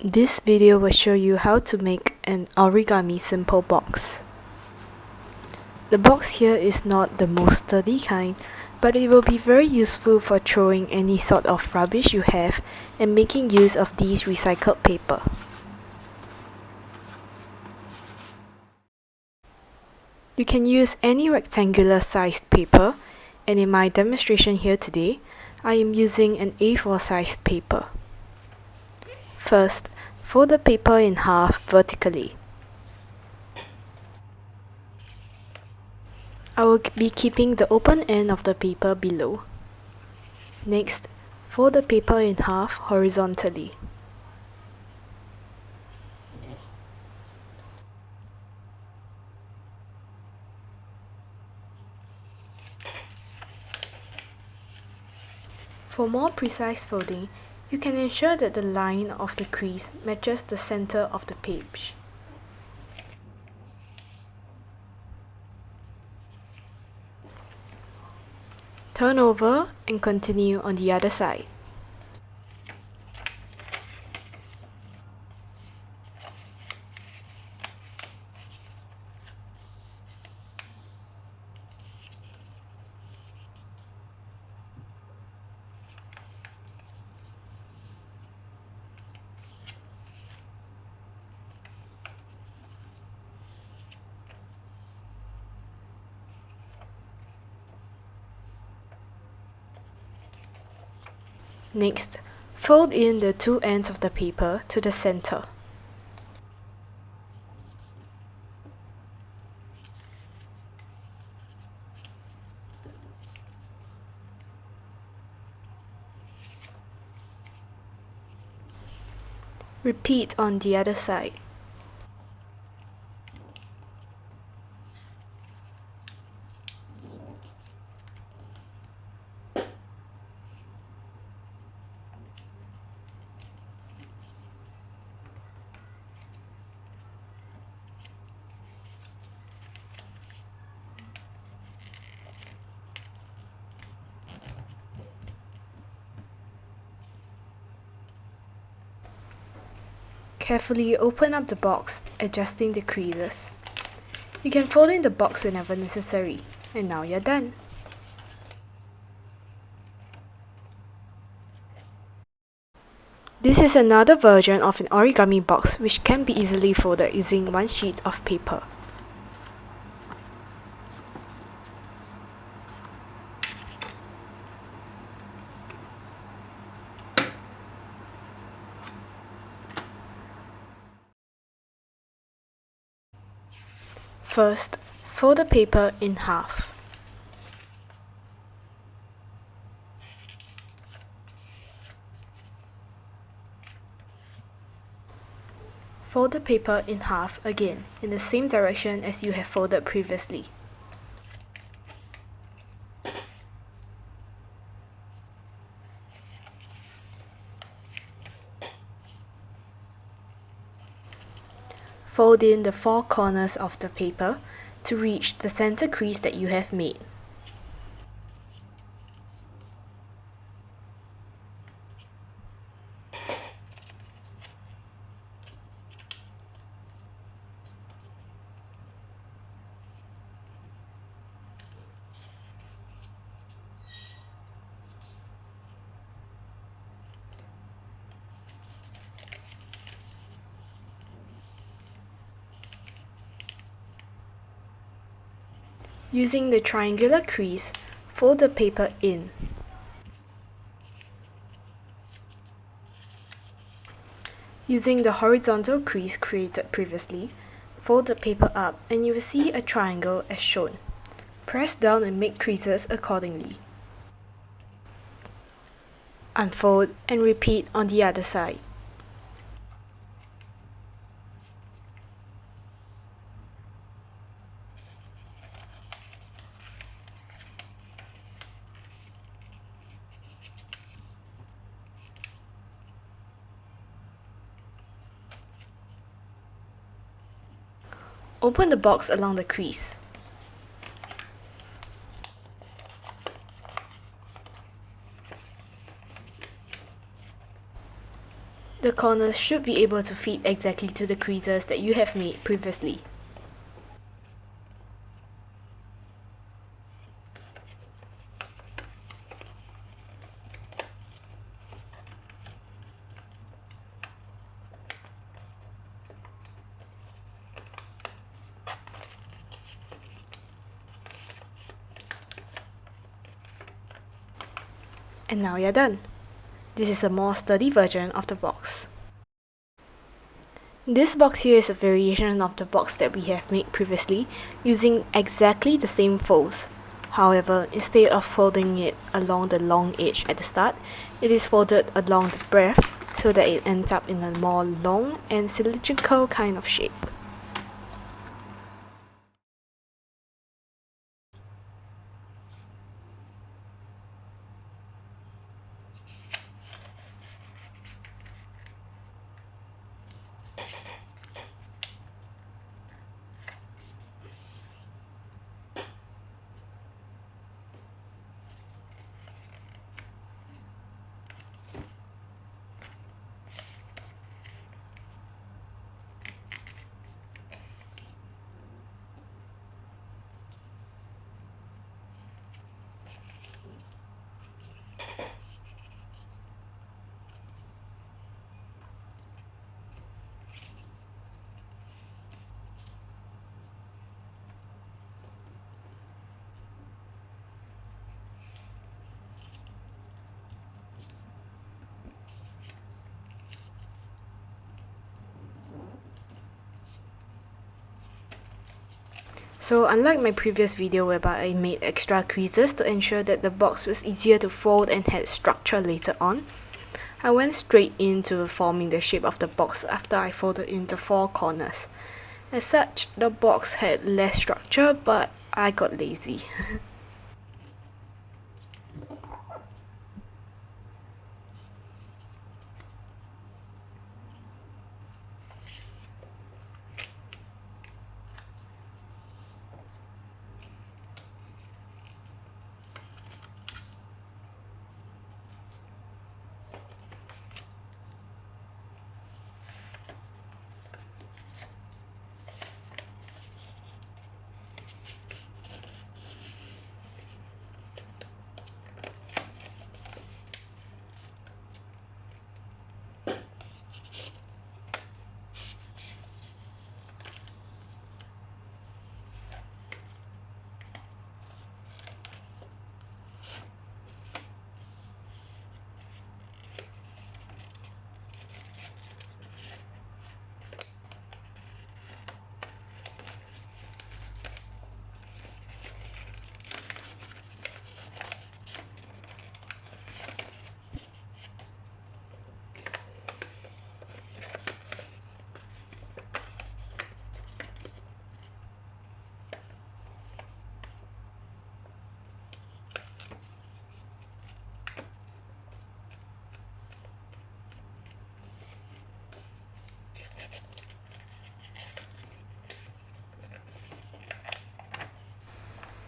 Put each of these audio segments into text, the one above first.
This video will show you how to make an origami simple box. The box here is not the most sturdy kind, but it will be very useful for throwing any sort of rubbish you have and making use of these recycled paper. You can use any rectangular sized paper, and in my demonstration here today, I am using an A4 sized paper. First, fold the paper in half vertically. I will be keeping the open end of the paper below. Next, fold the paper in half horizontally. For more precise folding, you can ensure that the line of the crease matches the center of the page. Turn over and continue on the other side. Next, fold in the two ends of the paper to the center. Repeat on the other side. Carefully open up the box, adjusting the creases. You can fold in the box whenever necessary, and now you're done. This is another version of an origami box which can be easily folded using one sheet of paper. First, fold the paper in half. Fold the paper in half again, in the same direction as you have folded previously. Fold in the four corners of the paper to reach the center crease that you have made. Using the triangular crease, fold the paper in. Using the horizontal crease created previously, fold the paper up and you will see a triangle as shown. Press down and make creases accordingly. Unfold and repeat on the other side. Open the box along the crease. The corners should be able to fit exactly to the creases that you have made previously. And now you're done. This is a more sturdy version of the box. This box here is a variation of the box that we have made previously, using exactly the same folds. However, instead of folding it along the long edge at the start, it is folded along the breadth so that it ends up in a more long and cylindrical kind of shape. So unlike my previous video whereby I made extra creases to ensure that the box was easier to fold and had structure later on, I went straight into forming the shape of the box after I folded in the 4 corners. As such, the box had less structure, but I got lazy.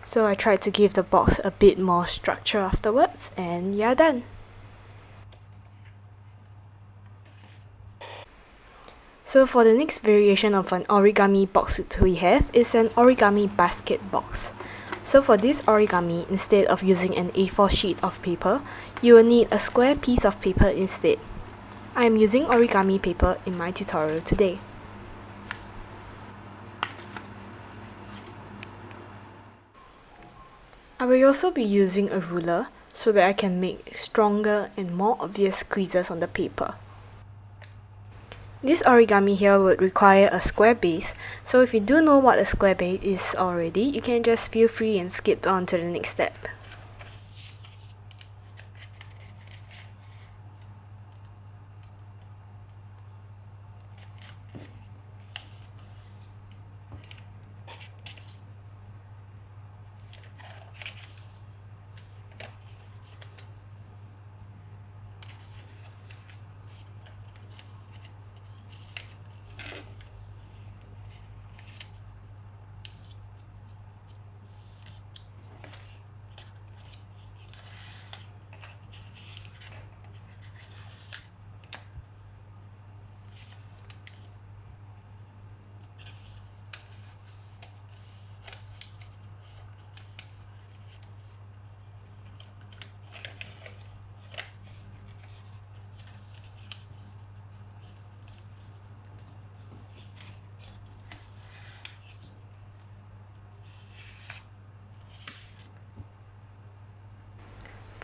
So I tried to give the box a bit more structure afterwards, and yeah, done. So for the next variation of an origami box that we have is an origami basket box. So for this origami, instead of using an A4 sheet of paper, you will need a square piece of paper instead. I am using origami paper in my tutorial today. I will also be using a ruler so that I can make stronger and more obvious creases on the paper. This origami here would require a square base, so if you do know what a square base is already, you can just feel free and skip on to the next step.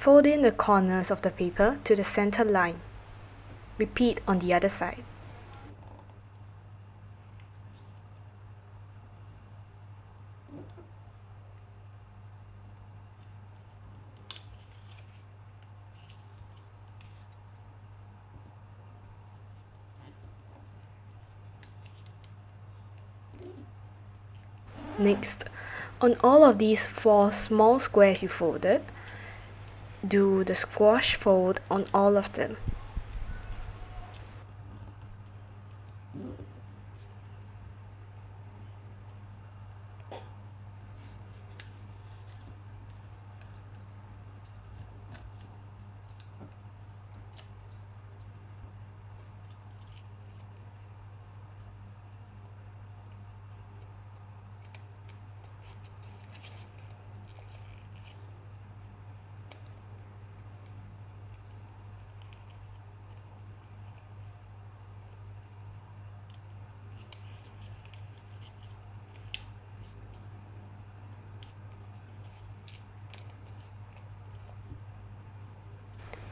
Fold in the corners of the paper to the center line. Repeat on the other side. Next, on all of these 4 small squares you folded, do the squash fold on all of them.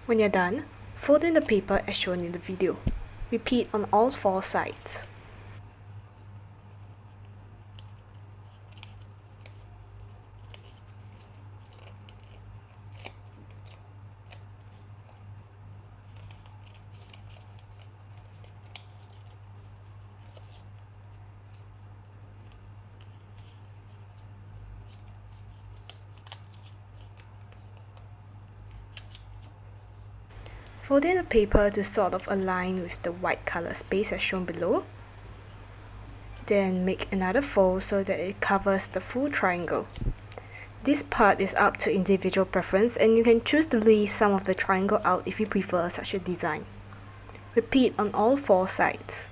When you're done, fold in the paper as shown in the video. Repeat on all 4 sides. Fold in the paper to sort of align with the white color space as shown below. Then make another fold so that it covers the full triangle. This part is up to individual preference and you can choose to leave some of the triangle out if you prefer such a design. Repeat on all 4 sides.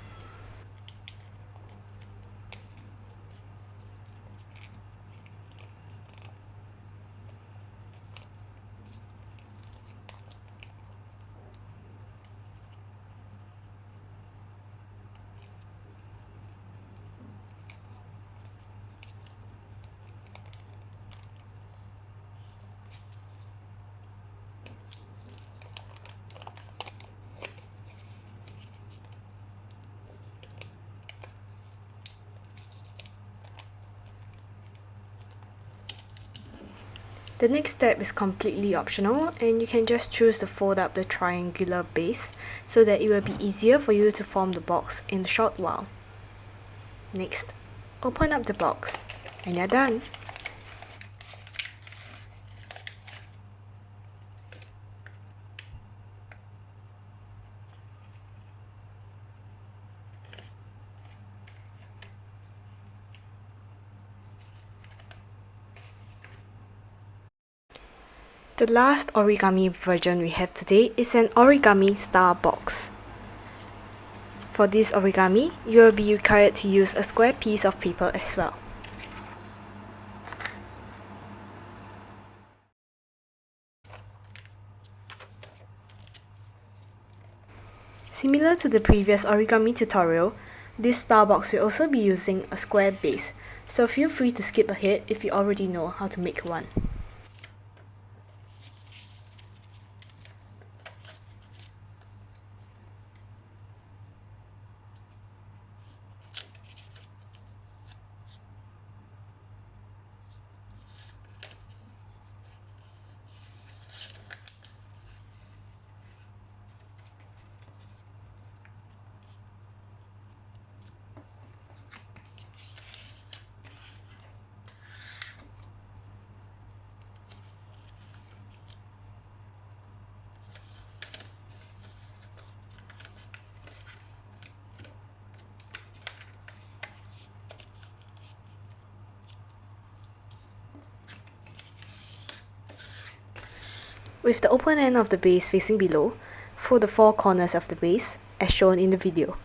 The next step is completely optional and you can just choose to fold up the triangular base so that it will be easier for you to form the box in a short while. Next, open up the box and you're done. The last origami version we have today is an origami star box. For this origami, you will be required to use a square piece of paper as well. Similar to the previous origami tutorial, this star box will also be using a square base, so feel free to skip ahead if you already know how to make one. With the open end of the base facing below, fold the 4 corners of the base, as shown in the video.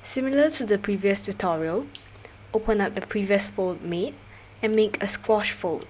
Similar to the previous tutorial, open up the previous fold made and make a squash fold.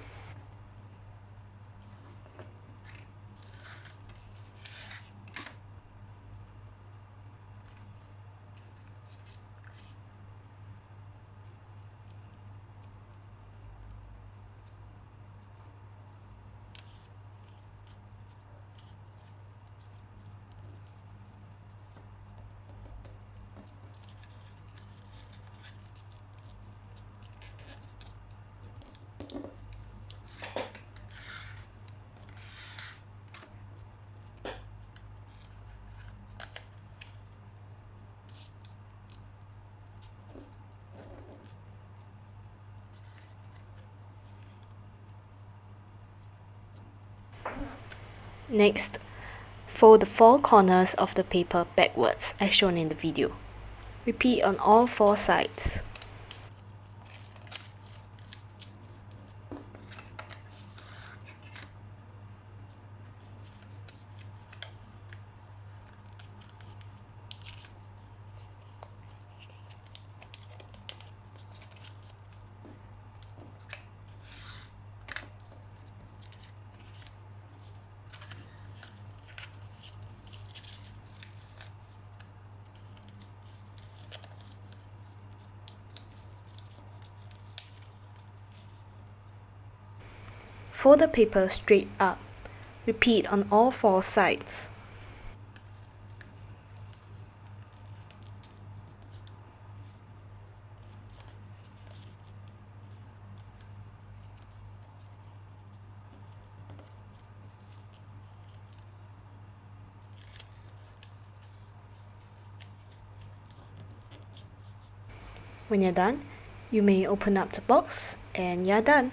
Next, fold the 4 corners of the paper backwards as shown in the video. Repeat on all 4 sides. Fold the paper straight up. Repeat on all 4 sides. When you're done, you may open up the box and you're done.